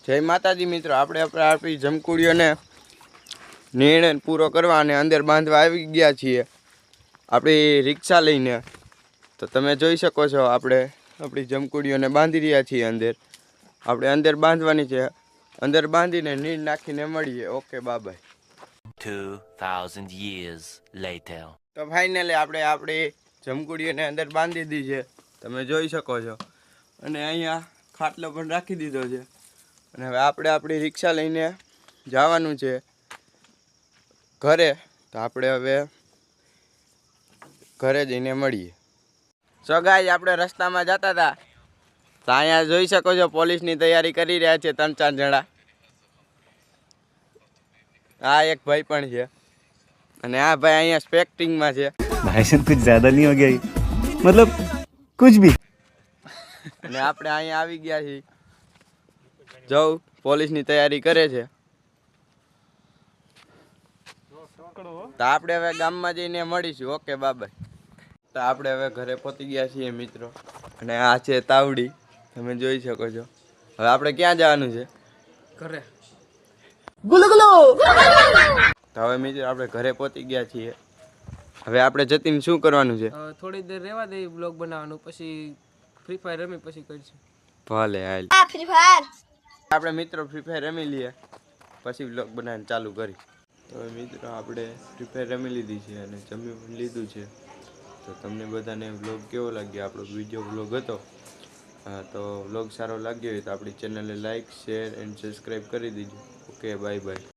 જય માતાજી મિત્રો, આપણે આપણી જમકુડીઓને નિર્ણય પૂરો કરવા અને અંદર બાંધવા આવી ગયા છીએ આપણી રિક્ષા લઈને. તો તમે જોઈ શકો છો આપણે આપણી જમકુડીઓને બાંધી રહ્યા છીએ. આપણે અંદર બાંધવાની છે. અંદર બાંધીને નીર નાખીને મળીએ. Okay bye. 2000 years later. તો ફાઇનલી આપણે આપણી જમકુડીઓને અંદર બાંધી દીધી છે, તમે જોઈ શકો છો. અને અહીંયા ખાટલો પણ રાખી દીધો છે. અને હવે આપણે આપણી રિક્ષા લઈને જવાનું છે ઘરે. તો આપણે હવે ઘરે જઈને મળીએ. સો ગાઈસ, આપણે રસ્તામાં જતા હતા તો અહીંયા જોઈ શકો છો પોલીસની તૈયારી કરી રહ્યા છે 3-4 જણા. આ એક ભાઈ પણ છે અને આ ભાઈ અહીંયા સ્પેક્ટિંગમાં છે. भाई साहब कुछ ज्यादा नहीं हो गया, मतलब कुछ भी. અને આપણે અહીંયા આવી ગયા છીએ. જવું પોલીસની તૈયારી કરે છે. તો આપણે હવે ગામમાં જઈને મળીશું. Okay bye. તો આપણે હવે ઘરે પહોંચી ગયા છીએ મિત્રો. અને આ છે તાવડી, તમે જોઈ શકો છો. હવે આપણે ક્યાં જવાનું છે? ઘરે. ગુલગુલો. તો હવે મિત્રો આપણે ઘરે પહોંચી ગયા છીએ. હવે આપણે જતીને શું કરવાનું છે? થોડી દેર રહેવા દે, બ્લોગ બનાવવાનું, પછી ફ્રી ફાયર રમી પછી કરીશું. ભલે હાલ. ફ્રી ફાયર આપણે મિત્રો ફ્રી ફાયર રમી લઈએ, પછી બ્લોગ બનાવીને ચાલુ કરી. તો મિત્રો આપણે ફ્રી ફાયર રમી લીધી છે અને જમી પણ લીધું છે. તો તમને બધાને વ્લોગ કેવો લાગ્યો? આપણો વિડીયો વ્લોગ હતો. તો વ્લોગ સારો લાગ્યો હોય તો આપણી ચેનલને લાઇક, શેર એન્ડ સબસ્ક્રાઈબ કરી દીજો. Okay bye bye.